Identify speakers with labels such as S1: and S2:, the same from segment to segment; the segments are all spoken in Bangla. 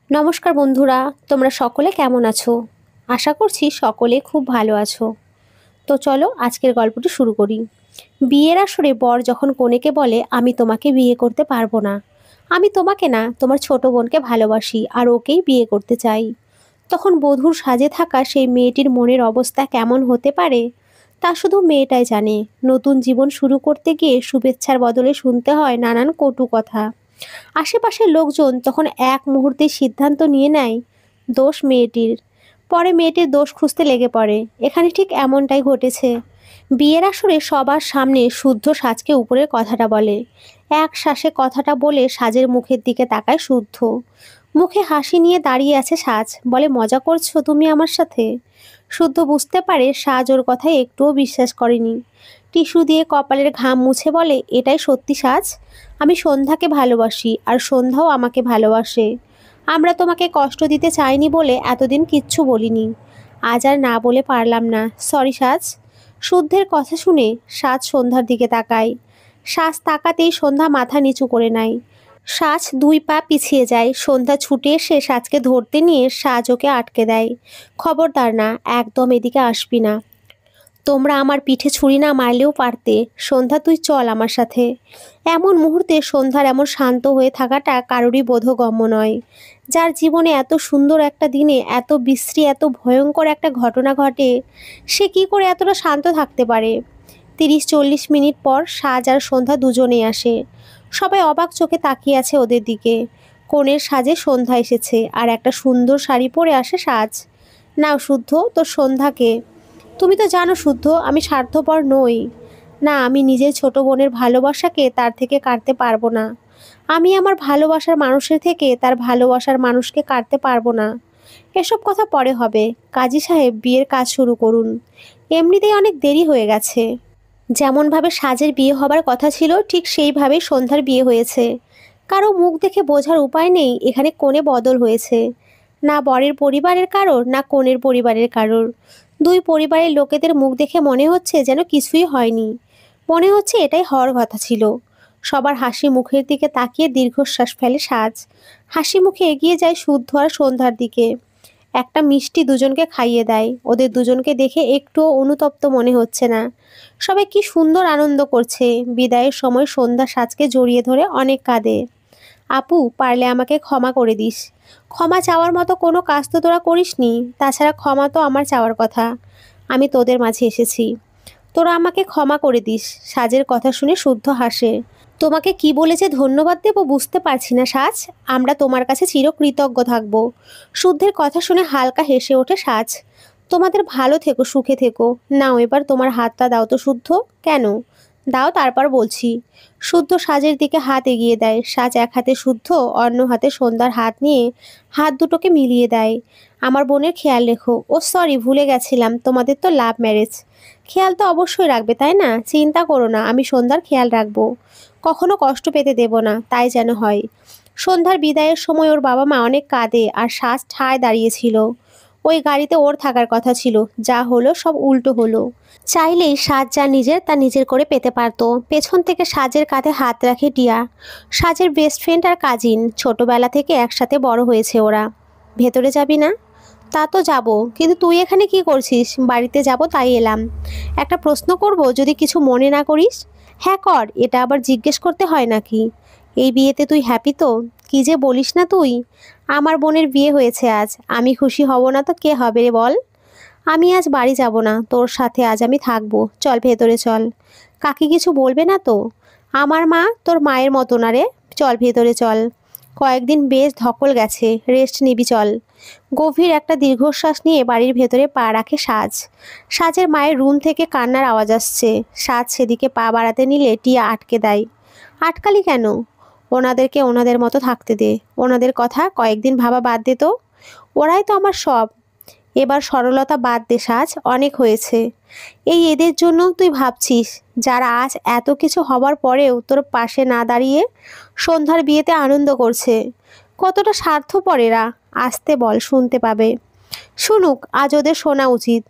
S1: নমস্কার বন্ধুরা, তোমরা সকলে কেমন আছো? আশা করছি সকলে খুব ভালো আছো। তো চলো আজকের গল্পটি শুরু করি। বিয়ের আসরে বর যখন কনেকে বলে, আমি তোমাকে বিয়ে করতে পারবো না, আমি তোমাকে না তোমার ছোট বোনকে ভালোবাসি আর ওকেই বিয়ে করতে চাই, তখন বধূর সাজে থাকা সেই মেয়েটির মনের অবস্থা কেমন হতে পারে তা শুধু মেয়েটাই জানে। নতুন জীবন শুরু করতে গিয়ে শুভেচ্ছার বদলে শুনতে হয় নানান কটু কথা। আশেপাশের লোকজন তখন এক মুহূর্তে সিদ্ধান্ত নিয়ে নেয় দোষ মেয়েটির। পরে মেয়েটির দোষ খুঁজতে লেগে পড়ে। এখানে ঠিক এমনটাই ঘটেছে। বিয়ের আসরে সবার সামনে শুদ্ধ সাজকে উপরের কথাটা বলে। এক শ্বাসে কথাটা বলে সাজের মুখের দিকে তাকায় শুদ্ধ। মুখে হাসি নিয়ে দাঁড়িয়ে আছে সাজ, বলে, মজা করছো তুমি আমার সাথে? শুদ্ধ বুঝতে পারে সাজ ওর কথায় একটুও বিশ্বাস করেনি। টিস্যু দিয়ে কপালের ঘাম মুছে বলে, এটাই সত্যি সাজ, আমি সন্ধ্যাকে ভালোবাসি আর সন্ধ্যাও আমাকে ভালোবাসে। আমরা তোমাকে কষ্ট দিতে চাইনি বলে এতদিন কিচ্ছু বলিনি, আজ আর না বলে পারলাম না, সরি সাজ। শুদ্ধের কথা শুনে সাজ সন্ধ্যার দিকে তাকায়। সাজ তাকাতেই সন্ধ্যা মাথা নিচু করে নেয়। সাজ দুই পা পিছিয়ে যায়। সন্ধ্যা ছুটে এসে সাজকে ধরতে নিয়ে সাজ ওকে আটকে দেয়। খবরদার না, একদম এদিকে আসবি না। তোমরা আমার পিঠে ছুরি না মারলেও পারতে। সন্ধ্যা, তুই চল আমার সাথে। এমন মুহূর্তে সন্ধ্যার এমন শান্ত হয়ে থাকাটা কারোরই বোধগম্য নয়। যার জীবনে এত সুন্দর একটা দিনে এত বিশ্রী এত ভয়ঙ্কর একটা ঘটনা ঘটে, সে কি করে এতটা শান্ত থাকতে পারে? 30-40 মিনিট পর সাজ আর সন্ধ্যা দুজনেই আসে। সবাই অবাক চোখে তাকিয়ে আছে ওদের দিকে। কনের সাজে সন্ধ্যা এসেছে আর একটা সুন্দর শাড়ি পরে আসে সাজ। নাও শুদ্ধ, তোর সন্ধ্যাকে। তুমি তো জানো শুদ্ধ, আমি স্বার্থপর নই। না, আমি নিজের ছোট বোনের ভালোবাসাকে তার থেকে কাটতে পারবো না। আমি আমার ভালোবাসার মানুষের থেকে তার ভালোবাসার মানুষকে কাটতে পারবো না। এসব কথা পরে হবে। কাজী সাহেব, বিয়ের কাজ শুরু করুন। এমনিতেই অনেক দেরি হয়ে গেছে। যেমনভাবে সাজের বিয়ে হবার কথা ছিল ঠিক সেইভাবেই সন্ধ্যার বিয়ে হয়েছে। কারো মুখ দেখে বোঝার উপায় নেই এখানে কোণে বদল হয়েছে। না বরের পরিবারের কারোর, না কনের পরিবারের কারোর। দুই পরিবারের লোকেদের মুখ দেখে মনে হচ্ছে যেন কিছুই হয়নি। মনে হচ্ছে এটাই হওয়ার কথা ছিল। সবার হাসি মুখের দিকে তাকিয়ে দীর্ঘশ্বাস ফেলে সাজ। হাসি মুখে এগিয়ে যায় শুদ্ধ আর সন্ধ্যার দিকে। একটা মিষ্টি দুজনকে খাইয়ে দেয়। ওদের দুজনকে দেখে একটুও অনুতপ্ত মনে হচ্ছে না। সবাই কি সুন্দর আনন্দ করছে। বিদায়ের সময় সন্ধ্যা সাজকে জড়িয়ে ধরে অনেক কাঁদে। আপু, পারলে আমাকে ক্ষমা করে দিস। ক্ষমা চাওয়ার মতো কোনো কাজ তো তোরা করিসনি। তাছাড়া ক্ষমা তো আমার চাওয়ার কথা। আমি তোদের মাঝে এসেছি, তোরা আমাকে ক্ষমা করে দিস। সাজের কথা শুনে শুদ্ধ হাসে। তোমাকে কি বলে যে ধন্যবাদ দেব বুঝতে পারছি না সাজ। আমরা তোমার কাছে চিরকৃতজ্ঞ থাকব। শুদ্ধের কথা শুনে হালকা হেসে ওঠে সাজ। তোমাদের ভালো থেকো, সুখে থেকো। নাও এবার তোমার হাতটা দাও তো শুদ্ধ। কেন? দাও, তারপর বলছি। শুদ্ধ সাজের দিকে হাত এগিয়ে দেয়। সাজ এক হাতে শুদ্ধ, অন্য হাতে সন্ধ্যার হাত নিয়ে হাত দুটোকে মিলিয়ে দেয়। আমার বোনের খেয়াল রেখো। ও সরি, ভুলে গেছিলাম, তোমাদের তো লাভ ম্যারেজ। খেয়াল তো অবশ্যই রাখবে, তাই না? চিন্তা করো না, আমি সন্ধ্যার খেয়াল রাখবো। কখনো কষ্ট পেতে দেব না, তাই যেন হয়। সন্ধ্যার বিদায়ের সময় ওর বাবা মা অনেক কাঁদে আর সাজ ঠায় দাঁড়িয়েছিল। ওই গাড়িতে ওর থাকার কথা ছিল, যা হলো সব উল্টো হলো। চাইলেই সাজ যা নিজের তা নিজের করে পেতে পারতো। পেছন থেকে সাজের কাঁধে হাত রাখে টিয়া। সাজের বেস্ট ফ্রেন্ড আর কাজিন, ছোটবেলা থেকে একসাথে বড় হয়েছে ওরা। ভেতরে যাবি না? তা তো যাব, কিন্তু তুই এখানে কি করছিস? বাড়িতে যাব তাই এলাম। একটা প্রশ্ন করব, যদি কিছু মনে না করিস? হ্যাঁ কর, এটা আবার জিজ্ঞেস করতে হয় নাকি? এই বিয়েতে তুই হ্যাপি তো? কি যে বলিস না তুই। আমার বোনের বিয়ে হয়েছে আজ, আমি খুশি হব না তো কে হবে রে বল? আমি আজ বাড়ি যাব না, তোর সাথে আজ আমি থাকবো। চল ভেতরে চল। কাকি কিছু বলবে না তো? আমার মা তোর মায়ের মতো না রে। চল ভেতরে চল। কয়েকদিন বেশ ধকল গেছে, রেস্ট নিবি চল। গভীর একটা দীর্ঘশ্বাস নিয়ে বাড়ির ভেতরে পা রাখে সাজ। সাজের মায়ের রুম থেকে কান্নার আওয়াজ আসছে। সাজ সেদিকে পা বাড়াতে নিলে টিয়া আটকে দেয়। আটকালি কেন? ওনাদেরকে ওনাদের মতো থাকতে দে। ওনাদের কথা কয়েকদিন ভাবা বাদ দে তো। ওরাই তো আমার সব। এবার সরলতা বাদ দে সাজ, অনেক হয়েছে। এই এদের জন্য তুই ভাবছিস, যারা আজ এত কিছু হবার পরেও তোর পাশে না দাঁড়িয়ে সন্ধ্যার বিয়েতে আনন্দ করছে। কতটা স্বার্থপর এরা। আসতে বল, শুনতে পাবে। শুনুক, আজ ওদের শোনা উচিত।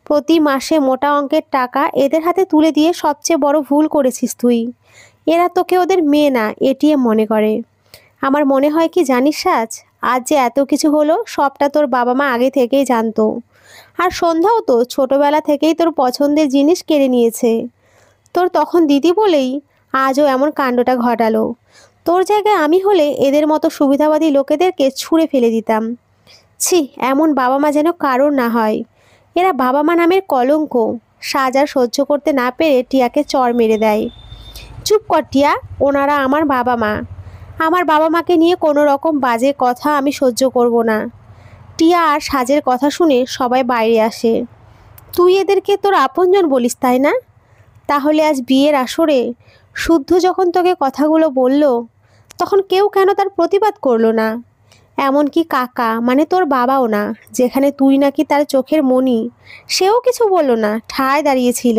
S1: প্রতি মাসে মোটা অঙ্কের টাকা এদের হাতে তুলে দিয়ে সবচেয়ে বড় ভুল করেছিস তুই। এরা তোকে ওদের মেয়ে না, এটিএম মনে করে। আমার মনে হয় কি জানিস সাজ, আজ যে এত কিছু হলো সবটা তোর বাবা মা আগে থেকেই জানতো। আর সন্ধ্যাও তো ছোটবেলা থেকেই তোর পছন্দের জিনিস কেড়ে নিয়েছে। তোর তখন দিদি বলেই আজও এমন কাণ্ডটা ঘটালো। তোর জায়গায় আমি হলে এদের মতো সুবিধাবাদী লোকেদেরকে ছুঁড়ে ফেলে দিতাম। ছি, এমন বাবা মা যেন কারোর না হয়। এরা বাবা মা নামের কলঙ্ক। সাজ আর সহ্য করতে না পেরে টিয়াকে চড় মেরে দেয়। চুপ কর টিয়া, ওনারা আমার বাবা মা। আমার বাবা মাকে নিয়ে কোনো রকম বাজে কথা আমি সহ্য করব না। টিয়া আর সাজের কথা শুনে সবাই বাইরে আসে। তুই এদেরকে তোর আপনজন বলিস তাই না? তাহলে আজ বিয়ের আসরে শুদ্ধ যখন তোকে কথাগুলো বলল, তখন কেউ কেন তার প্রতিবাদ করলো না? এমনকি কাকা মানে তোর বাবাও না, যেখানে তুই নাকি তার চোখের মণি, সেও কিছু বলল না, ঠায় দাঁড়িয়েছিল।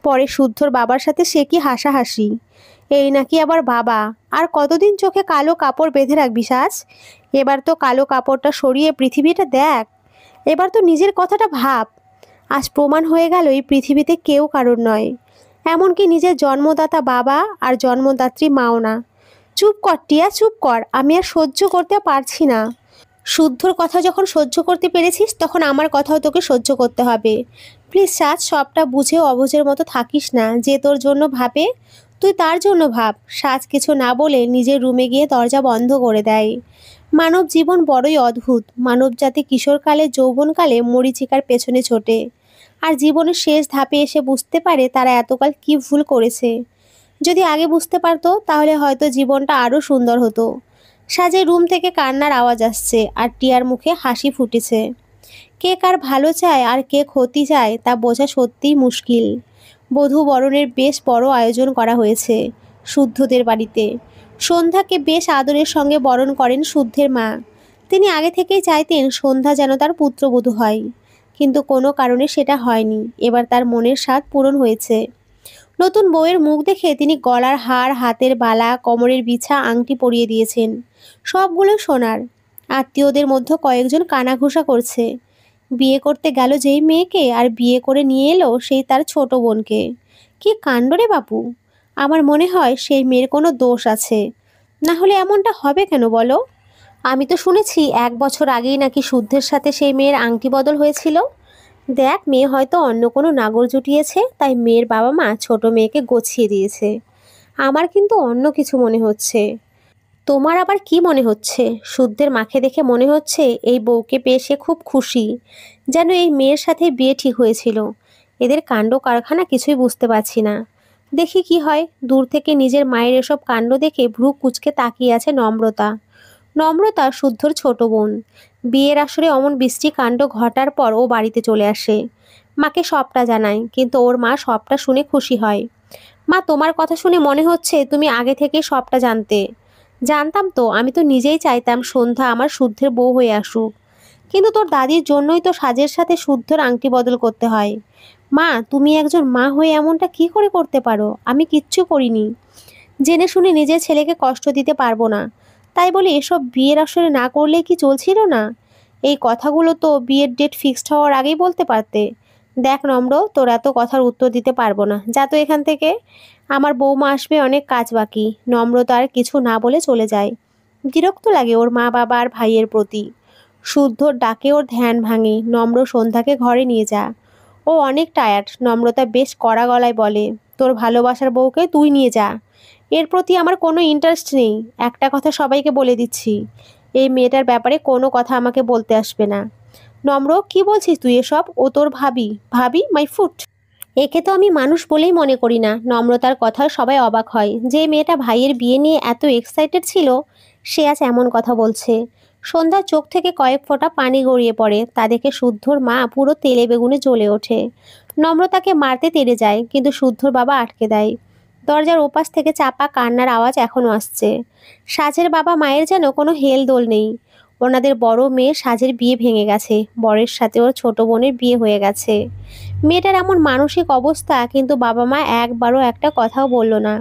S1: পরে শুদ্ধর বাবার সাথে সে কি হাসাহাসি। এই নাকি আবার বাবা। আর কতদিন চোখে কালো কাপড় বেঁধে রাখবি সাজ? এবার তো কালো কাপড়টা সরিয়ে পৃথিবীটা দেখ। এবার তো নিজের কথাটা ভাব। আজ প্রমাণ হয়ে গেল এই পৃথিবীতে কেউ কারোর নয়, এমনকি নিজের জন্মদাতা বাবা আর জন্মদাত্রী মাও না। চুপ কর টিয়া, চুপ কর, আমি আর সহ্য করতে পারছি না। শুদ্ধর কথা যখন সহ্য করতে পেরেছিস তখন আমার কথাও তোকে সহ্য করতে হবে। প্লিজ সাজ, সবটা বুঝেও অবুঝের মতো থাকিস না। যে তোর জন্য ভাবে তুই তার জন্য ভাব। সাজ কিছু না বলে নিজের রুমে গিয়ে দরজা বন্ধ করে দেয়। মানব জীবন বড়ই অদ্ভুত। মানব জাতি কিশোরকালে যৌবনকালে মরীচিকার পেছনে ছোটে, আর জীবনের শেষ ধাপে এসে বুঝতে পারে তারা এতকাল কি ভুল করেছে। যদি আগে বুঝতে পারতো তাহলে হয়তো জীবনটা আরও সুন্দর হতো। সাজের রুম থেকে কান্নার আওয়াজ আসছে আর টিয়ার মুখে হাসি ফুটেছে। কে কার ভালো চায় আর কে ক্ষতি চায় তা বোঝা সত্যিই মুশকিল। বধূ বরণের বেশ বড় আয়োজন করা হয়েছে শুদ্ধদের বাড়িতে। সন্ধ্যাকে বেশ আদরের সঙ্গে বরণ করেন শুদ্ধের মা। তিনি আগে থেকেই চাইতেন সন্ধ্যা যেন তার পুত্রবধূ হয়, কিন্তু কোনো কারণে সেটা হয়নি। এবার তার মনের স্বাদ পূরণ হয়েছে। নতুন বউয়ের মুখ দেখে তিনি গলার হার, হাতের বালা, কোমরের বিছা, আংটি পরিয়ে দিয়েছেন, সবগুলো সোনার। আত্মীয়দের মধ্যে কয়েকজন কানাঘুষা করছে। বিয়ে করতে গেল যেই মেয়েকে আর বিয়ে করে নিয়ে এলো সেই তার ছোট বোনকে। কি কাণ্ড রে বাপু! আমার মনে হয় সেই মেয়ের কোনো দোষ আছে, না হলে এমনটা হবে কেন বলো? আমি তো শুনেছি 1 বছর আগেই নাকি শুদ্ধের সাথে সেই মেয়ের আংটি বদল হয়েছিল। দেখ, মেয়ে হয়তো অন্য কোনো নাগর জুটিয়েছে, তাই মেয়ের বাবা মা ছোট মেয়েকে গছিয়ে দিয়েছে। আমার কিন্তু অন্য কিছু মনে হচ্ছে। তোমার আবার কি মনে হচ্ছে? শুদ্ধের মাকে দেখে মনে হচ্ছে এই বউকে পেয়ে সে খুব খুশি, যেন এই মেয়ের সাথে বিয়ে ঠিক হয়েছিল। এদের কাণ্ড কারখানা কিছুই বুঝতে পারছি না। দেখি কি হয়। দূর থেকে নিজের মায়ের এসব কাণ্ড দেখে ভ্রু কুঁচকে তাকিয়ে আছে নম্রতা। নম্রতা শুদ্ধর ছোট বোন। বিয়ের আসরে অমন বৃষ্টি কাণ্ড ঘটার পর ও বাড়িতে চলে আসে। মাকে সবটা জানায়, কিন্তু ওর মা সবটা শুনে খুশি হয়। মা, তোমার কথা শুনে মনে হচ্ছে তুমি আগে থেকে সবটা জানতে। জানতাম তো, আমি তো নিজেই চাইতাম সন্ধ্যা আমার শুদ্ধের বউ হয়ে আসুক, কিন্তু তোর দাদির জন্যই তো সাজের সাথে শুদ্ধর আংটি বদল করতে হয়। মা, তুমি একজন মা হয়ে এমনটা কি করে করতে পারো? আমি কিচ্ছু করিনি। জেনে শুনে নিজের ছেলেকে কষ্ট দিতে পারবো না, তাই বলে এসব বিয়ের আসরে না করলে কি চলছিল না? এই কথাগুলো তো বিয়ের ডেট ফিক্সড হওয়ার আগেই বলতে পারতে। দেখ নম্র, তোর এত কথার উত্তর দিতে পারবো না, যা তো এখান থেকে। আমার বৌমা আসবে, অনেক কাজ বাকি। নম্রতা আর কিছু না বলে চলে যায়। বিরক্ত লাগে ওর মা বাবা আর ভাইয়ের প্রতি। শুদ্ধর ডাকে ওর ধ্যান ভাঙে। নম্র সন্ধ্যাকে ঘরে নিয়ে যা, ও অনেক টায়ার্ড। নম্রতা বেশ কড়া গলায় বলে, তোর ভালোবাসার বউকে তুই নিয়ে যা। এর প্রতি আমার কোনো ইন্টারেস্ট নেই। একটা কথা সবাইকে বলে দিচ্ছি, এই মেয়েটার ব্যাপারে কোনো কথা আমাকে বলতে আসবে না। নম্র, কি বলছিস তুই এসব? ও তোর ভাবি। ভাবি মাই ফুট! একে তো আমি মানুষ বলেই মনে করি না। নম্রতার কথায় সবাই অবাক হয়। যে মেয়েটা ভাইয়ের বিয়ে নিয়ে এত এক্সাইটেড ছিল, সে আজ এমন কথা বলছে। সন্ধ্যার চোখ থেকে কয়েক ফোঁটা পানি গড়িয়ে পড়ে। তা দেখে শুদ্ধর মা পুরো তেলে বেগুনে জ্বলে ওঠে। নম্রতাকে মারতে তেড়ে যায়, কিন্তু শুদ্ধর বাবা আটকে দেয়। দরজার ওপাশ থেকে চাপা কান্নার আওয়াজ এখনো আসছে। সাজের বাবা মায়ের যেন কোনো হেলদোল নেই। ওনাদের বড় মেয়ে সাজের বিয়ে ভেঙে গেছে, বরের সাথে ওর ছোট বোনের বিয়ে হয়ে গেছে। মেয়েটার এমন মানসিক অবস্থা, কিন্তু বাবা মা একবারও একটা কথাও বলল না।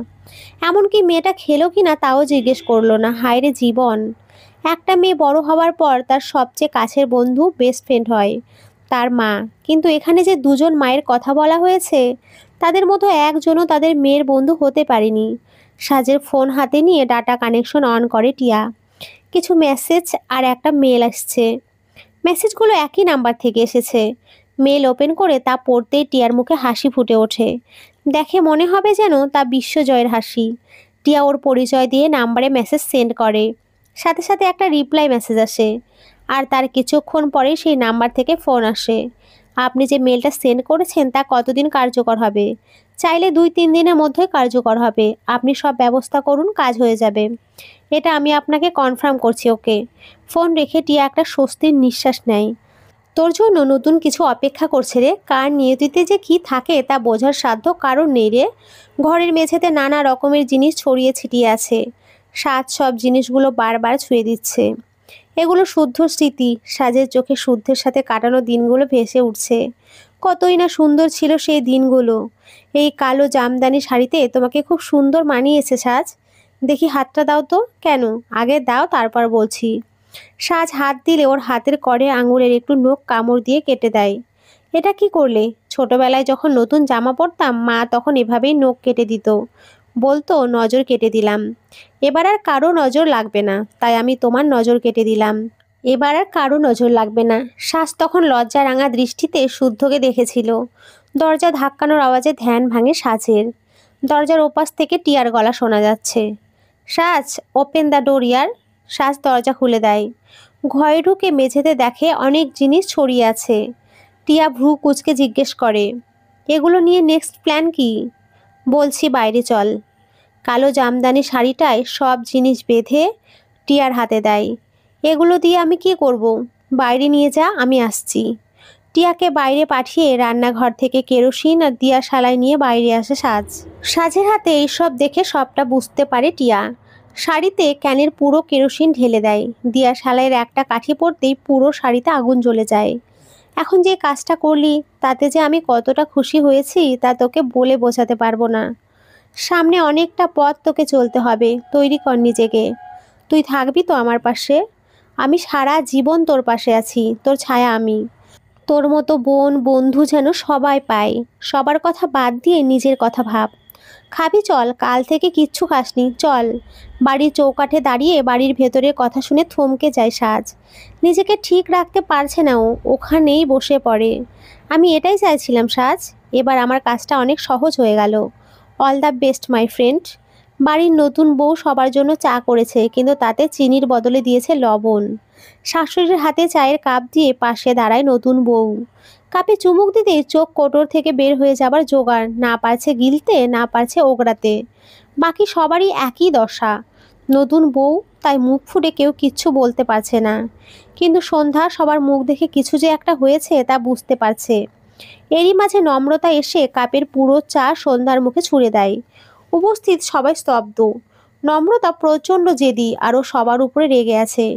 S1: এমনকি মেয়েটা খেলো কি না তাও জিজ্ঞেস করলো না। হায়রে জীবন! একটা মেয়ে বড় হওয়ার পর তার সবচেয়ে কাছের বন্ধু বেস্ট ফ্রেন্ড হয় তার মা, কিন্তু এখানে যে দুজন মায়ের কথা বলা হয়েছে, তাদের মতো একজনও তাদের মেয়ের বন্ধু হতে পারেনি। সাজের ফোন হাতে নিয়ে ডাটা কানেকশন অন করে টিয়া। কিছু মেসেজ আর একটা মেল আসছে। মেসেজগুলো একই নাম্বার থেকে এসেছে। মেল ওপেন করে তা পড়তেই টিয়ার মুখে হাসি ফুটে ওঠে। দেখে মনে হবে যেন তা বিশ্বজয়ের হাসি। টিয়া ওর পরিচয় দিয়ে নাম্বারে মেসেজ সেন্ড করে। সাথে সাথে একটা রিপ্লাই মেসেজ আসে। আর তার কিছুক্ষণ পরেই সেই নাম্বার থেকে ফোন আসে। আপনি যে মেলটা সেন্ড করেছেন তা কতদিন কার্যকর হবে? চাইলে 2-3 দিনের মধ্যে কার্যকর হবে। আপনি সব ব্যবস্থা করুন, কাজ হয়ে যাবে। এটা আমি আপনাকে কনফার্ম করছি, ওকে। ফোন রেখে টিয়া একটা স্বস্তির নিঃশ্বাস নেয়। তোর জন্য নতুন কিছু অপেক্ষা করছে রে। কার নিয়তিতে যে কি থাকে তা বোঝার সাধ্য কারণ নেই রে। ঘরের মেঝেতে নানা রকমের জিনিস ছড়িয়ে ছিটিয়ে আছে। সাজ সব জিনিসগুলো বারবার ছুঁয়ে দিচ্ছে। এগুলো শুদ্ধ স্মৃতি। সাজের চোখে শুদ্ধের সাথে কাটানো দিনগুলো ভেসে উঠছে। কতই না সুন্দর ছিল সেই দিনগুলো। এই কালো জামদানি শাড়িতে তোমাকে খুব সুন্দর মানিয়েছে সাজ। দেখি হাতটা দাও তো। কেন? আগে দাও, তারপর বলছি। সাজ হাত দিলে ওর হাতের কড়ে আঙুলের একটু নখ কামড় দিয়ে কেটে দেয়। এটা কি করলে? ছোটবেলায় যখন নতুন জামা পরতাম মা তখন এভাবেই নখ কেটে দিত। বলতো নজর কেটে দিলাম। এবার আর কারো নজর লাগবে না, তাই আমি তোমার নজর কেটে দিলাম। এবার আর কারো নজর লাগবে না। সাজ তখন লজ্জা রাঙা দৃষ্টিতে শুদ্ধকে দেখেছিল। দরজা ধাক্কানোর আওয়াজে ধ্যান ভাঙে সাজের। দরজার ওপাশ থেকে টিয়ার গলা শোনা যাচ্ছে। সাজ, ওপেন দ্য ডোর ইয়ার। সাজ দরজা খুলে দেয়। ঘরে ঢুকে মেঝেতে দেখে অনেক জিনিস ছড়িয়ে আছে। টিয়া ভ্রু কুঁচকে জিজ্ঞেস করে, এগুলো নিয়ে নেক্সট প্ল্যান কি? বলছি বাইরে চল। কালো জামদানি শাড়িটায় সব জিনিস বেঁধে টিয়ার হাতে দেয়। এগুলো দিয়ে আমি কি করব? বাইরে নিয়ে যা, আমি আসছি। টিয়াকে বাইরে পাঠিয়ে রান্নাঘর থেকে কেরোসিন আর দিয়াশালাই নিয়ে বাইরে আসে সাজ। সাজের হাতে এইসব দেখে সবটা বুঝতে পারে টিয়া। শাড়িতে ক্যানের পুরো কেরোসিন ঢেলে দেয়। দিয়াশালাইয়ের একটা কাঠি পড়তেই পুরো শাড়িতে আগুন জ্বলে যায়। এখন যে কাজটা করলি তাতে যে আমি কতটা খুশি হয়েছি তা তোকে বলে বোঝাতে পারবো না। সামনে অনেকটা পথ তোকে চলতে হবে, তৈরি কর নিজেকে। তুই থাকবি তো আমার পাশে? আমি সারা জীবন তোর পাশে আছি, তোর ছায়া আমি। তোর মতো বোন বন্ধু যেন সবাই পায়। সবার কথা বাদ দিয়ে নিজের কথা ভাব। খাবি চল, কাল থেকে কিচ্ছু খাসনি, চল। বাড়ির চৌকাঠে দাঁড়িয়ে বাড়ির ভেতরের কথা শুনে থমকে যায় সাজ। নিজেকে ঠিক রাখতে পারছে না ও, ওখানেই বসে পড়ে। আমি এটাই চাইছিলাম সাজ। এবার আমার কাজটা অনেক সহজ হয়ে গেল। All the best my friend. বাড়ির নতুন বউ সবার জন্য চা করেছে, কিন্তু তাতে চিনির বদলে দিয়েছে লবণ। শাশুড়ির হাতে চায়ের কাপ দিয়ে পাশে দাঁড়ায় নতুন বউ। কাপে চুমুক দিতে চোখ কোটর থেকে বের হয়ে যাবার জোগাড়, না পারছে গিলতে, না পারছে ওগড়াতে। বাকি সবারই একই দশা। নতুন বউ, তাই মুখ ফুটে কেউ কিচ্ছু বলতে পারছে না। কিন্তু সন্ধ্যা সবার মুখ দেখে কিছু যে একটা হয়েছে তা বুঝতে পারছে। এরই মাঝে নম্রতা এসে কাপের পুরো চা সন্ধ্যার মুখে ছুঁড়ে দেয়। উপস্থিত সবাই স্তব্ধ। নম্রতা প্রচণ্ড জেদি, আরও সবার উপরে রেগে আছে।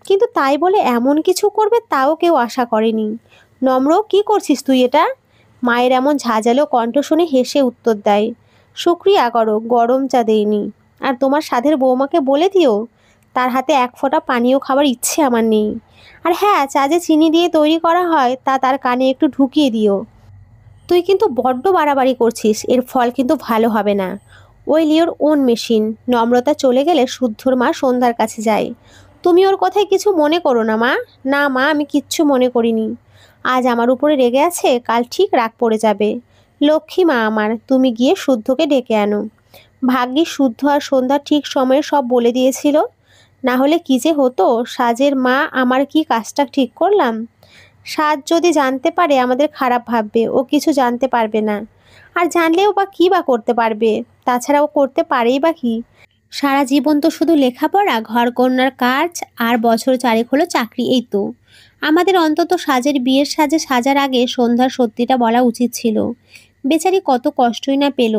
S1: কিন্তু তাই বলে এমন কিছু করবে তাও কেউ আশা করেনি। নম্র, কি করছিস তুই এটা? মায়ের এমন ঝাঁঝালো কণ্ঠ শুনে হেসে উত্তর দেয়, শুক্রিয়া করো, গরম চা দেয়নি। আর তোমার সাধের বৌমাকে বলে দিও তার হাতে এক ফোঁটা পানীয় খাবার ইচ্ছে আমার নেই। আর হ্যাঁ, চা যে চিনি দিয়ে তৈরি করা হয় তা তার কানে একটু ঢুকিয়ে দিও। তুই কিন্তু বড্ড বাড়াবাড়ি করছিস, এর ফল কিন্তু ভালো হবে না। Well your own machine. নম্রতা চলে গেলে শুদ্ধর মা সন্ধ্যার কাছে যায়। তুমি ওর কথায় কিছু মনে করো না মা। না মা, আমি কিচ্ছু মনে করিনি। আজ আমার উপরে রেগে আছে, কাল ঠিক রাগ পড়ে যাবে। লক্ষ্মী মা আমার, তুমি গিয়ে শুদ্ধকে ডেকে আনো। ভাগ্যিস শুদ্ধ আর সন্ধ্যা ঠিক সময়ে সব বলে দিয়েছিল। না হলে কি যে হতো। সাজের মা, আমার কি কাজটা ঠিক করলাম? সাজ যদি জানতে পারে আমাদের খারাপ ভাববে, ও কিছু জানতে পারবে না। আর জানলেও বা কী বা করতে পারবে? তাছাড়া ও করতে পারেই বা কি? সারা জীবন তো শুধু লেখাপড়া, ঘরকন্নার কাজ, আর বছর চারেক হলো চাকরি, এই তো। আমাদের অন্তত সাজের বিয়ের সাজে সাজার আগে সন্ধ্যার সত্যিটা বলা উচিত ছিল। বেচারি কত কষ্টই না পেল।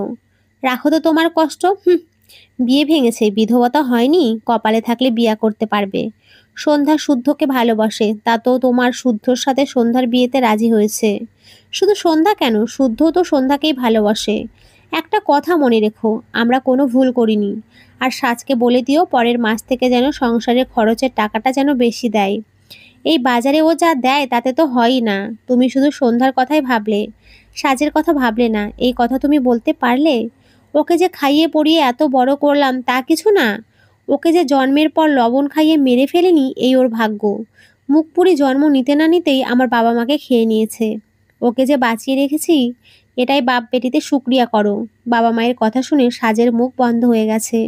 S1: রাখো তো তোমার কষ্ট। বিয়ে ভেঙেছে, বিধবতা হয়নি, কপালে থাকলে বিয়ে করতে পারবে। সন্ধ্যা শুদ্ধকে ভালোবাসে, তা তো তোমার শুদ্ধর সাথে সন্ধ্যার বিয়েতে রাজি হয়েছে। শুধু সন্ধ্যা কেন, শুদ্ধও তো সন্ধ্যাকেই ভালোবাসে। একটা কথা মনে রেখো, আমরা কোনো ভুল করিনি। আর সাজকে বলে দিও পরের মাস থেকে যেন সংসারের খরচের টাকাটা যেন বেশি দেয়। এই বাজারে ও যা দেয় তাতে তো হয়ই না। তুমি শুধু সন্ধ্যার কথাই ভাবলে, সাজের কথা ভাবলে না। এই কথা তুমি বলতে পারলে? ওকে যে খাইয়ে পরিয়ে এত বড় করলাম তা কিছু না? ওকে যে জন্মের পর লবণ খাইয়ে মেরে ফেলেনি এই ওর ভাগ্য। মুখ পুরি জন্ম নিতে না নিতেই আমার বাবা মাকে খেয়ে নিয়েছে। ওকে যে বাঁচিয়ে রেখেছি এটাই বাপ বেটিতে শুকরিয়া করো। বাবা মায়ের কথা শুনে সাজের মুখ বন্ধ হয়ে গেছে।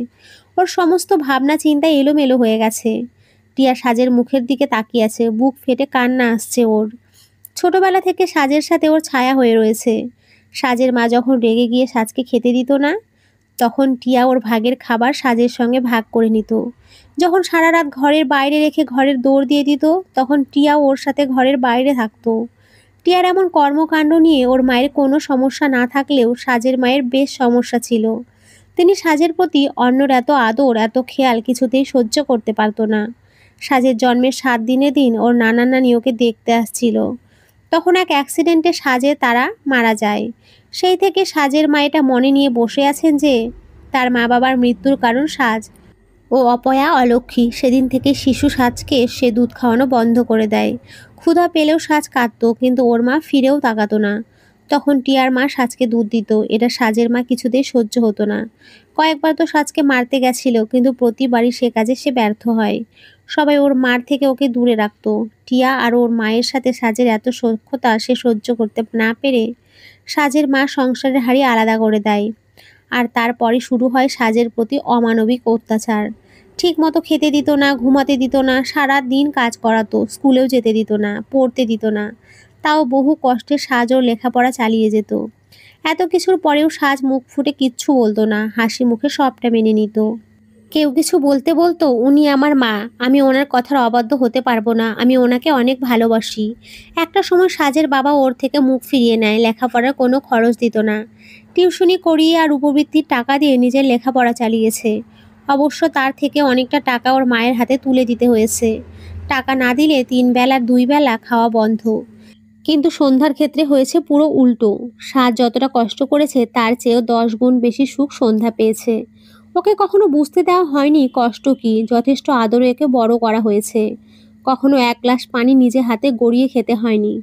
S1: ওর সমস্ত ভাবনা চিন্তায় এলোমেলো হয়ে গেছে। টিয়া সাজের মুখের দিকে তাকিয়ে আছে, বুক ফেটে কান্না আসছে ওর। ছোটবেলা থেকে সাজের সাথে ওর ছায়া হয়ে রয়েছে। সাজের মা যখন রেগে গিয়ে সাজকে খেতে দিত না, তখন টিয়া ওর ভাগের খাবার সাজের সঙ্গে ভাগ করে নিত। যখন সারা রাত ঘরের বাইরে রেখে ঘরের দৌড় দিয়ে দিত, তখন টিয়াও ওর সাথে ঘরের বাইরে থাকতো। টিয়ার এমন কর্মকাণ্ড নিয়ে ওর মায়ের কোনো সমস্যা না থাকলেও সাজের মায়ের বেশ সমস্যা ছিল। তিনি সাজের প্রতি অন্যর এত আদর, এত খেয়াল কিছুতেই সহ্য করতে পারতো না। সাজের জন্মের 7 দিনে দিন ওর নানা নানি ওকে দেখতে আসছিল। তখন এক অ্যাক্সিডেন্টে সাজে তারা মারা যায়। সেই থেকে সাজের মা এটা মনে নিয়ে বসে আছেন যে তার মা বাবার মৃত্যুর কারণ সাজ ও অপয়া অলক্ষী। সেদিন থেকে শিশু সাজকে সে দুধ খাওয়ানো বন্ধ করে দেয়। ক্ষুধা পেলেও সাজ কাঁদতো, কিন্তু ওর মা ফিরেও তাকাতো না। তখন টিয়ার মা সাজকে দুধ দিত, এটা সাজের মা কিছুতেই সহ্য হতো না। কয়েকবার তো সাজকে মারতে গেছিল, কিন্তু প্রতিবারই সে কাজে সে ব্যর্থ হয়। সবাই ওর মার থেকে ওকে দূরে রাখতো। টিয়া আর ওর মায়ের সাথে সাজের এত সখ্যতা সে সহ্য করতে না পেরে সাজের মা সংসারের হাঁড়ি আলাদা করে দেয়। আর তারপরে শুরু হয় সাজের প্রতি অমানবিক অত্যাচার। ঠিক মতো খেতে দিত না, ঘুমাতে দিত না, সারা দিন কাজ করাতো, স্কুলেও যেতে দিত না, পড়তে দিত না। তাও বহু কষ্টে সাজ ওর লেখাপড়া চালিয়ে যেত। এত কিছুর পরেও সাজ মুখ ফুটে কিচ্ছু বলতো না, হাসি মুখে সবটা মেনে নিত। কেউ কিছু বলতে বলতো, উনি আমার মা, আমি ওনার কথার অবাধ্য হতে পারবো না, আমি ওনাকে অনেক ভালোবাসি। একটা সময় সাজের বাবা ওর থেকে মুখ ফিরিয়ে নেয়, লেখাপড়ার কোনো খরচ দিত না। টিউশনি করিয়ে আর উপবৃত্তির টাকা দিয়ে নিজের লেখাপড়া চালিয়েছে। অবশ্য তার থেকে অনেকটা টাকা ওর মায়ের হাতে তুলে দিতে হয়েছে। টাকা না দিলে 3 বেলার 2 বেলা খাওয়া বন্ধ। কিন্তু সন্ধ্যার ক্ষেত্রে হয়েছে পুরো উল্টো। সাজ যতটা কষ্ট করেছে তার চেয়েও 10 গুণ বেশি সুখ সন্ধ্যা পেয়েছে। ওকে কখনো বুঝতে দেওয়া হয়নি কষ্ট কি, যথেষ্ট আদরে একে বড় করা হয়েছে। কখনো 1 গ্লাস পানি নিজে হাতে গড়িয়ে খেতে হয়নি।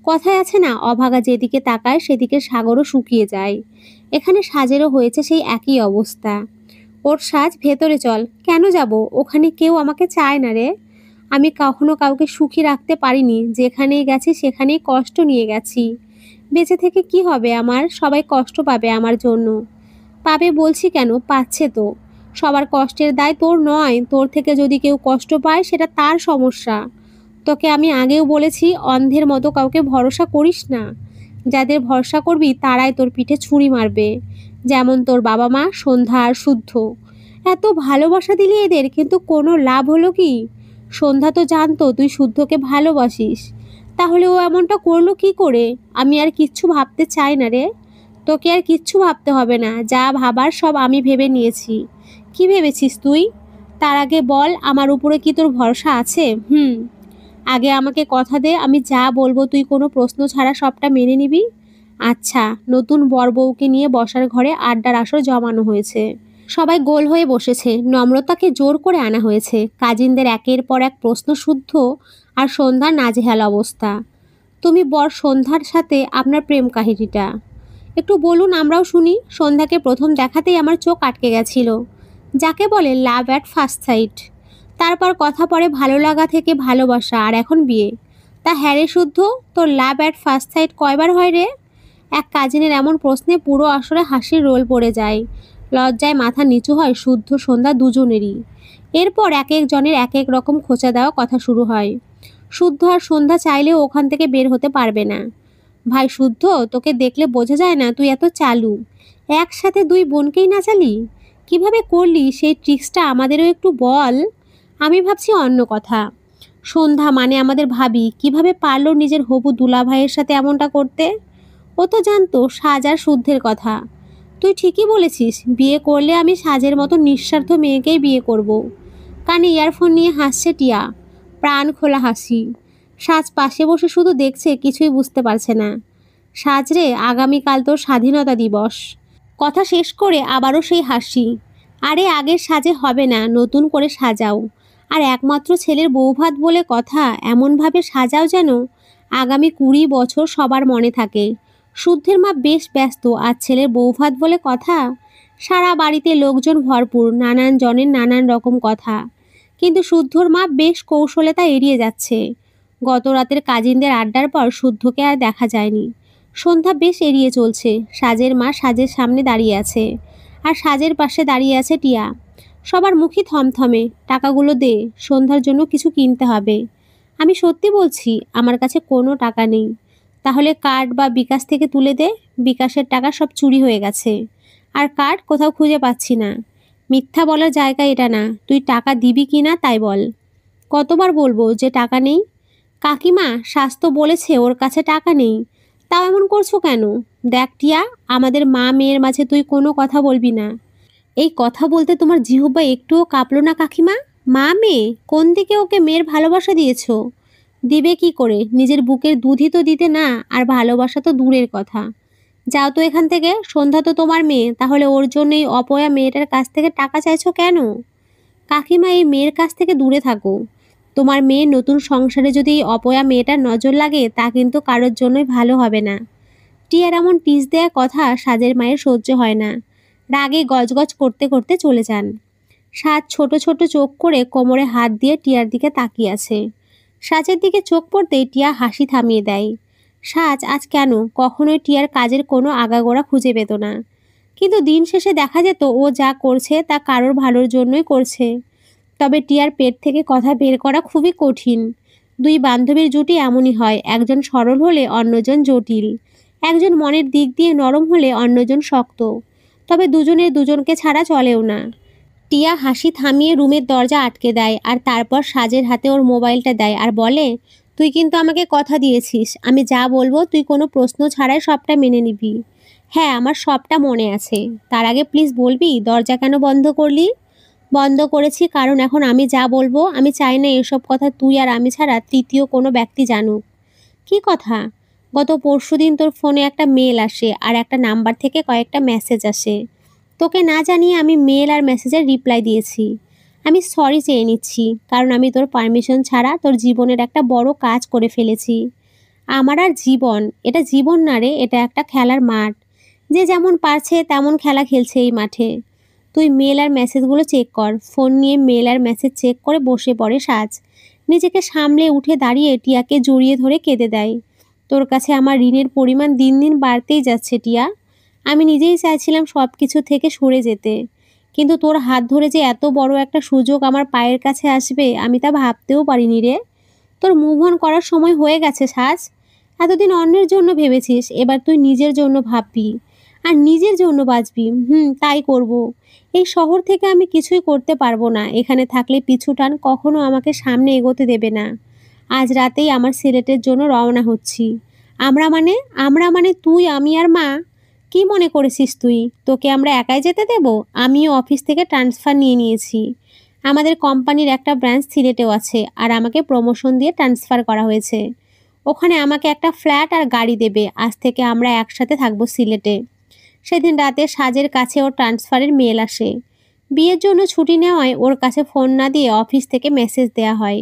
S1: কথায় আছে না, অভাগা যেদিকে তাকায় সেদিকে সাগরও শুকিয়ে যায়। এখানে সাজেরও হয়েছে সেই একই অবস্থা। ওর সাজ, ভেতরে চল। কেন যাব? ওখানে কেউ আমাকে চায় না রে। আমি কখনো কাউকে সুখী রাখতে পারিনি, যেখানেই গেছি সেখানেই কষ্ট নিয়ে গেছি। বেঁচে থেকে কি হবে আমার? সবাই কষ্ট পাবে আমার জন্য। পাবে বলছি কেন, পাচ্ছে তো। সবার কষ্টের দায় তোর নয়, তোর থেকে যদি কেউ কষ্ট পায় সেটা তার সমস্যা। তোকে আমি আগেও বলেছি, অন্ধের মতো কাউকে ভরসা করিস না। যাদের ভরসা করবি তারাই তোর পিঠে ছুরি মারবে, যেমন তোর বাবা মা, সন্ধ্যা আর শুদ্ধ। এত ভালোবাসা দিলি এদের, কিন্তু কোনো লাভ হলো কি? সন্ধ্যা তো জানতো তুই শুদ্ধকে ভালোবাসিস, তাহলে ও এমনটা করলো কি করে? আমি আর কিচ্ছু ভাবতে চাই না রে। তোকে আর কিচ্ছু ভাবতে হবে না, যা ভাবার সব আমি ভেবে নিয়েছি। কি ভেবেছিস তুই? তার আগে বল, আমার উপরে কি তোর ভরসা আছে? আগে আমাকে কথা দে, আমি যা বলবো তুই কোনো প্রশ্ন ছাড়া সবটা মেনে নিবি। আচ্ছা। নতুন বর বউকে নিয়ে বসার ঘরে আড্ডার আসর জমানো হয়েছে। সবাই গোল হয়ে বসেছে, নম্রতাকে জোর করে আনা হয়েছে। কাজিনদের একের পর এক প্রশ্ন শুদ্ধ আর সন্ধ্যার নাজেহাল অবস্থা। তুমি বর সন্ধ্যার সাথে আপনার প্রেম কাহিনীটা একটু বলুন, আমরাও শুনি। সন্ধ্যাকে প্রথম দেখাতেই আমার চোখ আটকে গেছিল। যাকে বলে লাভ অ্যাট ফার্স্ট সাইট। তারপর কথা পড়ে ভালো লাগা থেকে ভালোবাসা, আর এখন বিয়ে। তা হ্যাঁ রে শুদ্ধ, তোর লাভ অ্যাট ফার্স্ট সাইট কয়বার হয় রে? এক কাজিনের এমন প্রশ্নে পুরো আসরে হাসির রোল পড়ে যায়। লজ্জায় মাথা নিচু হয় শুদ্ধ সন্ধ্যা দুজনেরই। এরপর এক একজনের এক এক রকম খোঁচা দেওয়া কথা শুরু হয়। শুদ্ধ আর সন্ধ্যা চাইলেও ওখান থেকে বের হতে পারবে না। ভাই শুদ্ধ, তোকে দেখলে বোঝা যায় না তুই এত চালু। একসাথে 2 বোনকেই নাচালি? কিভাবে করলি সেই ট্রিক্সটা আমাদেরও একটু বল। আমি ভাবছি অন্য কথা। সন্ধ্যা মানে আমাদের ভাবি, কিভাবে পারলো নিজের হবু দুলাভাইয়ের সাথে এমনটা করতে? ও তো জানতো সাজ আর শুদ্ধের কথা। তুই ঠিকই বলেছিস, বিয়ে করলে আমি সাজের মতো নিঃস্বার্থ মেয়েকেই বিয়ে করব। কানে ইয়ারফোন নিয়ে হাসছে টিয়া, প্রাণ খোলা হাসি। সাজ পাশে বসে শুধু দেখছে, কিছুই বুঝতে পারছে না। সাজ রে, আগামীকাল তোর স্বাধীনতা দিবস। কথা শেষ করে আবারও সেই হাসি। আরে আগের সাজে হবে না, নতুন করে সাজাও। আর একমাত্র ছেলের বৌভাত বলে কথা, এমনভাবে সাজাও যেন আগামী 20 বছর সবার মনে থাকে। শুদ্ধের মা বেশ ব্যস্ত, আর ছেলের বৌভাত বলে কথা। সারা বাড়িতে লোকজন ভরপুর, নানান জনের নানান রকম কথা, কিন্তু শুদ্ধর মা বেশ কৌশলে তা এড়িয়ে যাচ্ছে। গত রাতের কাজিনদের আড্ডার পর শুদ্ধকে আর দেখা যায়নি। সন্ধ্যা বেশ এড়িয়ে চলছে। সাজের মা সাজের সামনে দাঁড়িয়ে আছে, আর সাজের পাশে দাঁড়িয়ে আছে টিয়া। সবার মুখই থমথমে। টাকাগুলো দে, সন্ধ্যার জন্য কিছু কিনতে হবে। আমি সত্যি বলছি, আমার কাছে কোনো টাকা নেই। তাহলে কার্ড বা বিকাশ থেকে তুলে দে। বিকাশের টাকা সব চুরি হয়ে গেছে, আর কার্ড কোথাও খুঁজে পাচ্ছি না। মিথ্যা বলার জায়গা এটা না। তুই টাকা দিবি কি না তাই বল। কতবার বলবো যে টাকা নেই? কাকিমা, স্বাস্থ্য বলেছে ওর কাছে টাকা নেই। তাও এমন করছো কেন? দেখ টিয়া, আমাদের মা মেয়ের মাঝে তুই কোনো কথা বলবি না। এই কথা বলতে তোমার জিহ্বা একটুও কাঁপলো না কাকিমা? মা মেয়ে কোন দিকে ওকে মেয়ের ভালোবাসা দিয়েছো? দিবে কি করে? নিজের বুকের দুধই তো দিতে না, আর ভালোবাসা তো দূরের কথা। যাও তো এখান থেকে। সন্ধ্যা তো তোমার মেয়ে, তাহলে ওর জন্য এই অপয়া মেয়েটার কাছ থেকে টাকা চাইছো কেন? কাকিমা, এই মেয়ের কাছ থেকে দূরে থাকো। তোমার মেয়ের নতুন সংসারে যদি এই অপয়া মেয়েটার নজর লাগে, তা কিন্তু কারোর জন্যই ভালো হবে না। টিয়ার এমন টিস দেয়া কথা সাজের মায়ের সহ্য হয় না। রাগে গজগজ করতে করতে চলে যান। সাজ ছোট ছোট চোখ করে কোমরে হাত দিয়ে টিয়ার দিকে তাকিয়ে আছে। সাজের দিকে চোখ পড়তেই টিয়া হাসি থামিয়ে দেয়। সাজ আজ কেন কখনোই টিয়ার কাজের কোনো আগাগোড়া খুঁজে পেত না, কিন্তু দিন শেষে দেখা যেত ও যা করছে তা কারোর ভালোর জন্যই করছে। তবে টিয়ার পেট থেকে কথা বের করা খুবই কঠিন। দুই বান্ধবীর জুটি এমনই হয়, একজন সরল হলে অন্যজন জটিল, একজন মনের দিক দিয়ে নরম হলে অন্যজন শক্ত। তবে দুজনের দুজনকে ছাড়া চলেও না। টিয়া হাসি থামিয়ে রুমের দরজা আটকে দেয়, আর তারপর সাজের হাতে ওর মোবাইলটা দেয় আর বলে, তুই কিন্তু আমাকে কথা দিয়েছিস, আমি যা বলবো তুই কোনো প্রশ্ন ছাড়াই সবটা মেনে নিবি। হ্যাঁ, আমার সবটা মনে আছে। তার আগে প্লিজ বলবি দরজা কেন বন্ধ করলি? বন্ধ করেছি কারণ এখন আমি যা বলবো, আমি চাই না এসব কথা তুই আর আমি ছাড়া তৃতীয় কোনো ব্যক্তি জানুক। কি কথা? গত পরশুদিন তোর ফোনে একটা মেল আসে, আর একটা নাম্বার থেকে কয়েকটা মেসেজ আসে। তোকে না জানিয়ে আমি মেল আর মেসেজের রিপ্লাই দিয়েছি। আমি সরি চেয়ে নিচ্ছি, কারণ আমি তোর পারমিশন ছাড়া তোর জীবনের একটা বড় কাজ করে ফেলেছি। আমার আর জীবন, এটা জীবন না রে, এটা একটা খেলার মাঠ। যে যেমন পারছে তেমন খেলা খেলছে এই মাঠে। তুই মেল আর মেসেজগুলো চেক কর। ফোন নিয়ে মেল আর মেসেজ চেক করে বসে পড়ে সাজ। নিজেকে সামলে উঠে দাঁড়িয়ে টিয়াকে জড়িয়ে ধরে কেঁদে দেয়। তোর কাছে আমার ঋণের পরিমাণ দিন দিন বাড়তেই যাচ্ছে টিয়া। আমি নিজেই চাইছিলাম সব কিছু থেকে সরে যেতে, কিন্তু তোর হাত ধরে যে এত বড় একটা সুযোগ আমার পায়ের কাছে আসবে আমি তা ভাবতেও পারিনি রে। তোর মুভ অন করার সময় হয়ে গেছে সাজ। এতদিন অন্যের জন্য ভেবেছিস, এবার তুই নিজের জন্য ভাববি, আর নিজের জন্য বাঁচবি। তাই করব। এই শহর থেকে আমি কিছুই করতে পারবো না। এখানে থাকলে পিছু টান কখনো আমাকে সামনে এগোতে দেবে না। আজ রাতেই আমার সিলেটের জন্য রওনা হচ্ছি। আমরা মানে তুই, আমি আর মা। কি মনে করেছিস তুই তোকে আমরা একাই যেতে দেব? আমিও অফিস থেকে ট্রান্সফার নিয়ে নিয়েছি। আমাদের কোম্পানির একটা ব্রাঞ্চ সিলেটেও আছে, আর আমাকে প্রমোশন দিয়ে ট্রান্সফার করা হয়েছে। ওখানে আমাকে একটা ফ্ল্যাট আর গাড়ি দেবে। আজ থেকে আমরা একসাথে থাকবো সিলেটে। সেদিন রাতে সাজের কাছে ওর ট্রান্সফারের মেল আসে। বিয়ের জন্য ছুটি নেওয়ায় ওর কাছে ফোন না দিয়ে অফিস থেকে মেসেজ দেয়া হয়।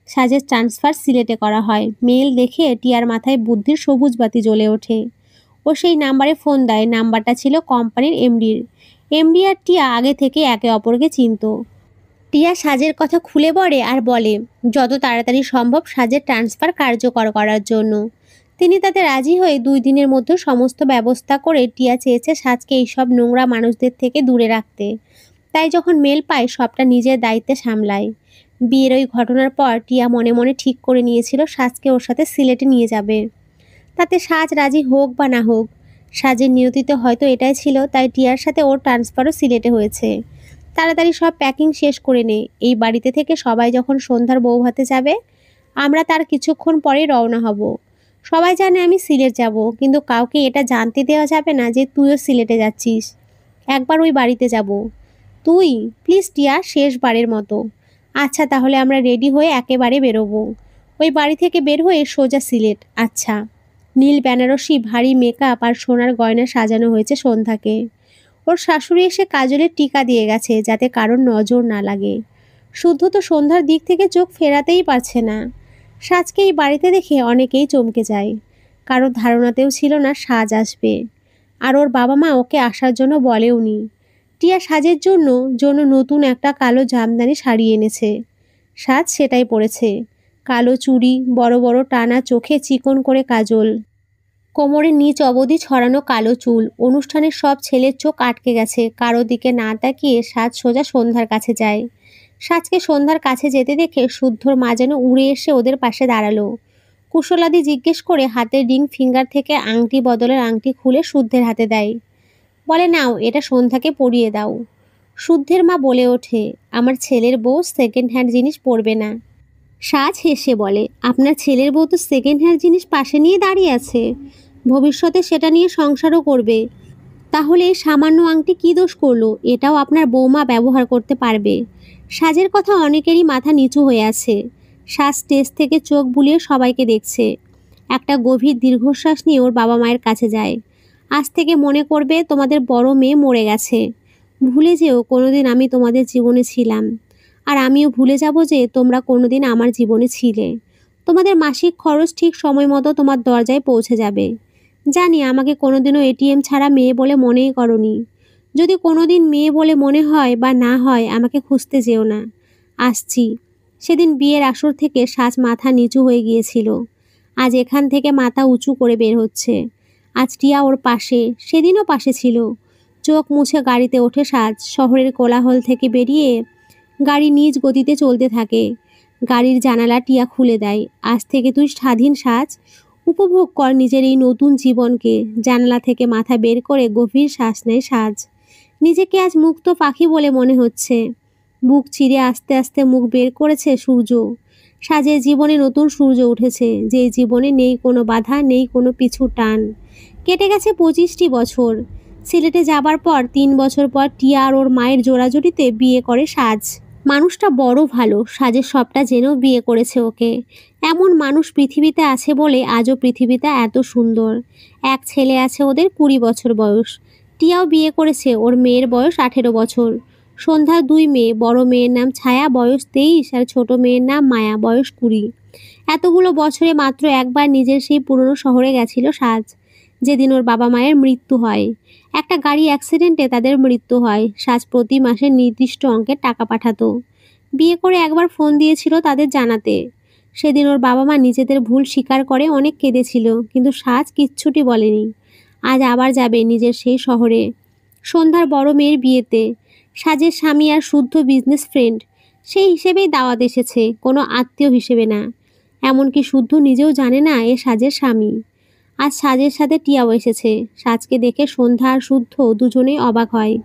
S1: সাজের ট্রান্সফার সিলেটে করা হয়। মেল দেখে টিয়ার মাথায় বুদ্ধির সবুজ বাতি জ্বলে ওঠে। ও সেই নাম্বারে ফোন দেয়। নাম্বারটা ছিল কোম্পানির এমডির। এমডি আর টিয়া আগে থেকে একে অপরকে চিনত। টিয়া সাজের কথা খুলে পড়ে আর বলে যত তাড়াতাড়ি সম্ভব সাজের ট্রান্সফার কার্যকর করার জন্য। তিনি তাতে রাজি হয়ে 2 দিনের মধ্যে সমস্ত ব্যবস্থা করে টিয়া চেয়েছে সাজকে এইসব নোংরা মানুষদের থেকে দূরে রাখতে। তাই যখন মেল পায় সবটা নিজের দায়িত্বে সামলায়। বিয়ের ওই ঘটনার পর টিয়া মনে মনে ঠিক করে নিয়েছিল সাজকে ওর সাথে সিলেটে নিয়ে যাবে। তাতে সাজ রাজি হোক বা না হোক, সাজের নিয়তিতে হয়তো এটাই ছিল, তাই টিয়ার সাথে ওর ট্রান্সফারও সিলেটে হয়েছে। তাড়াতাড়ি সব প্যাকিং শেষ করে নে। এই বাড়িতে থেকে সবাই যখন সন্ধ্যার বউ ভাতে যাবে, আমরা তার কিছুক্ষণ পরেই রওনা হব। সবাই জানে আমি সিলেট যাব, কিন্তু কাউকে এটা জানতে দেওয়া যাবে না যে তুইও সিলেটে যাচ্ছিস। একবার ওই বাড়িতে যাব। তুই প্লিজ টিয়া, শেষবারের মতো। আচ্ছা, তাহলে আমরা রেডি হয়ে একেবারে বেরোবো। ওই বাড়ি থেকে বের হয়ে সোজা সিলেট। আচ্ছা। নীল বেনারসি ভারী মেকআপ আর সোনার গয়না সাজানো হয়েছে সন্ধ্যাকে। ওর শাশুড়ি এসে কাজলের টিকা দিয়ে গেছে যাতে কারোর নজর না লাগে। শুদ্ধ তো সন্ধ্যার দিক থেকে চোখ ফেরাতেই পারছে না। সাজকে এই বাড়িতে দেখে অনেকেই চমকে যায়। কারোর ধারণাতেও ছিল না সাজ আসবে। আর ওর বাবা মা ওকে আসার জন্য বলেওনি। টিয়া সাজের জন্য নতুন একটা কালো জামদানি শাড়ি এনেছে। সাজ সেটাই পরেছে। কালো চুড়ি, বড় বড় টানা চোখে চিকন করে কাজল, কোমরের নিচ অবধি ছড়ানো কালো চুল। অনুষ্ঠানের সব ছেলের চোখ আটকে গেছে। কারো দিকে না তাকিয়ে সাজ সোজা সন্ধ্যার কাছে যায়। সাজকে সন্ধ্যার কাছে যেতে দেখে শুদ্ধর মা যেন উড়ে এসে ওদের পাশে দাঁড়ালো। কুশলাদি জিজ্ঞেস করে হাতের রিং ফিঙ্গার থেকে আংটি বদলের আংটি খুলে শুদ্ধের হাতে দেয়। বলে, নাও, এটা সন্ধ্যাকে পরিয়ে দাও। শুদ্ধের মা বলে ওঠে, আমার ছেলের বউ সেকেন্ড হ্যান্ড জিনিস পরবে না। সাজ হেসে বলে, আপনার ছেলের বউ তো সেকেন্ড হ্যান্ড জিনিস পাশে নিয়ে দাঁড়িয়ে আছে, ভবিষ্যতে সেটা নিয়ে সংসারও করবে। তাহলে এই সামান্য আংটি কী দোষ করলো? এটাও আপনার বৌমা ব্যবহার করতে পারবে। সাজের কথা অনেকেরই মাথা নিচু হয়ে আছে। সাজ স্টেজ থেকে চোখ বুলিয়ে সবাইকে দেখছে। একটা গভীর দীর্ঘশ্বাস নিয়ে ওর বাবা মায়ের কাছে যায়। আজ থেকে মনে করবে তোমাদের বড় মেয়ে মরে গেছে। ভুলে যেও কোনোদিন আমি তোমাদের জীবনে ছিলাম, আর আমিও ভুলে যাব যে তোমরা কোনোদিন আমার জীবনে ছিলে। তোমাদের মাসিক খরচ ঠিক সময় মতো তোমার দরজায় পৌঁছে যাবে। জানি আমাকে কোনোদিনও এটিএম ছাড়া মেয়ে বলে মনেই করনি। যদি কোনোদিন মেয়ে বলে মনে হয় বা না হয়, আমাকে খুঁজতে যেও না। আসছি। সেদিন বিয়ের আসর থেকে সাজ মাথা নিচু হয়ে গিয়েছিল। আজ এখান থেকে মাথা উঁচু করে বের হচ্ছে। আজ টিয়া ওর পাশে, সেদিনও পাশে ছিল। চোখ মুছে গাড়িতে ওঠে সাজ। শহরের কোলাহল থেকে বেরিয়ে গাড়ি নিজ গতিতে চলতে থাকে। গাড়ির জানালা টিয়া খুলে দেয়। আজ থেকে তুই স্বাধীন সাজ। উপভোগ কর নিজের এই নতুন জীবনকে। জানালা থেকে মাথা বের করে গভীর শ্বাস নেয় সাজ। নিজেকে আজ মুক্ত পাখি বলে মনে হচ্ছে। বুক চিরে আস্তে আস্তে মুখ বের করেছে সূর্য। সাজের জীবনে নতুন সূর্য উঠেছে, যে জীবনে নেই কোনো বাধা, নেই কোনো পিছু টান। কেটে গেছে 25টি বছর। সিলেটে যাবার পর 3 বছর পর টিয়া আর ওর মায়ের জোড়াজুড়িতে বিয়ে করে সাজ। মানুষটা বড় ভালো, সাজের সবটা জেনেও বিয়ে করেছে ওকে। এমন মানুষ পৃথিবীতে আছে বলে আজও পৃথিবীটা এত সুন্দর। এক ছেলে আছে ওদের 20 বছর বয়স। টিয়াও বিয়ে করেছে, ওর মেয়ের বয়স 18 বছর। সন্ধ্যার 2 মেয়ে, বড় মেয়ের নাম ছায়া, বয়স 23, আর ছোট মেয়ের নাম মায়া, বয়স 20। এতগুলো বছরে মাত্র একবার নিজের সেই পুরনো শহরে গেছিল সাজ, যেদিন ওর বাবা মায়ের মৃত্যু হয়। একটা গাড়ি অ্যাক্সিডেন্টে তাদের মৃত্যু হয়। সাজ প্রতি মাসে নির্দিষ্ট অঙ্কের টাকা পাঠাতো। বিয়ে করে একবার ফোন দিয়েছিল তাদের জানাতে। সেদিন ওর বাবা মা নিজেদের ভুল স্বীকার করে অনেক কেঁদেছিল, কিন্তু সাজ কিচ্ছুটি বলেনি। আজ আবার যাবে নিজের সেই শহরে, সন্ধ্যার বড় মেয়ের বিয়েতে। সাজের স্বামী আর শুদ্ধ বিজনেস ফ্রেন্ড, সেই হিসেবেই দাওয়াত এসেছে, কোনো আত্মীয় হিসেবে না। এমনকি শুদ্ধ নিজেও জানে না এ সাজের স্বামী। আজ সাজের সাথে টিয়াও এসেছে। সাজকে দেখে সন্ধ্যা আর শুদ্ধ দুজনেই অবাক হয়।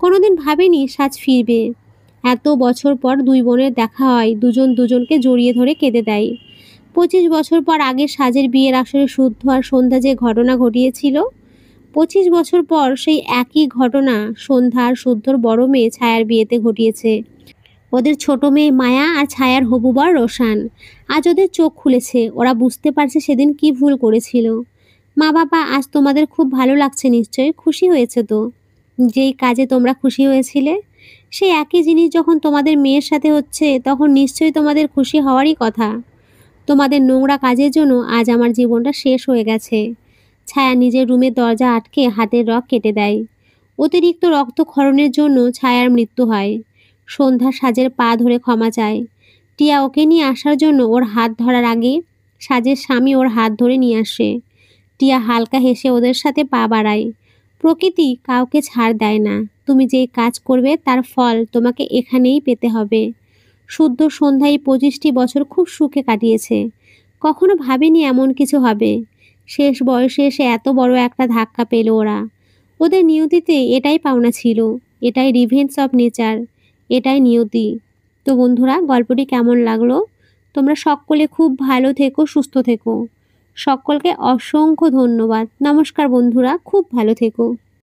S1: কোনোদিন ভাবেনি সাজ ফিরবে। এত বছর পর 2 বোনের দেখা হয়, দুজন দুজনকে জড়িয়ে ধরে কেঁদে দেয়। 25 বছর পর আগের সাজের বিয়ের আসরে শুদ্ধ আর সন্ধ্যা যে ঘটনা ঘটিয়েছিল, 25 বছর পর সেই একই ঘটনা সন্ধ্যা আর শুদ্ধর বড় মেয়ে ছায়ার বিয়েতে ঘটিয়েছে। ওদের ছোট মেয়ে মায়া আর ছায়ার হবু বর রোশান। আজ ওদের চোখ খুলেছে, ওরা বুঝতে পারছে সেদিন কি ভুল করেছিল। মা বাবা, আজ তোমাদের খুব ভালো লাগছে নিশ্চয়ই, খুশি হয়েছে তো? যেই কাজে তোমরা খুশি হয়েছিলে, সেই একই জিনিস যখন তোমাদের মেয়ের সাথে হচ্ছে, তখন নিশ্চয়ই তোমাদের খুশি হওয়ারই কথা। তোমাদের নোংরা কাজের জন্য আজ আমার জীবনটা শেষ হয়ে গেছে। ছায়া নিজের রুমের দরজা আটকে হাতের রগ কেটে দেয়। অতিরিক্ত রক্তক্ষরণের জন্য ছায়ার মৃত্যু হয়। সন্ধ্যা সাজের পা ধরে ক্ষমা চায়। টিয়া ওকে নিয়ে আসার জন্য ওর হাত ধরার আগে সাজের স্বামী ওর হাত ধরে নিয়ে আসে। টিয়া হালকা হেসে ওদের সাথে পা বাড়ায়। প্রকৃতি কাউকে ছাড় দেয় না। তুমি যেই কাজ করবে তার ফল তোমাকে এখানেই পেতে হবে। শুদ্ধ সন্ধ্যায় 25টি বছর খুব সুখে কাটিয়েছে। কখনো ভাবেনি এমন কিছু হবে। শেষ বয়সে এসে এত বড় একটা ধাক্কা পেল ওরা। ওদের নিয়তিতে এটাই পাওনা ছিল। এটাই রিভেঞ্জ অফ নেচার। এটাই নিয়তি। তো বন্ধুরা, গল্পটি কেমন লাগলো? তোমরা সকলে খুব ভালো থেকো, সুস্থ থেকো। সকলকে অসংখ্য ধন্যবাদ। নমস্কার বন্ধুরা, খুব ভালো থেকো।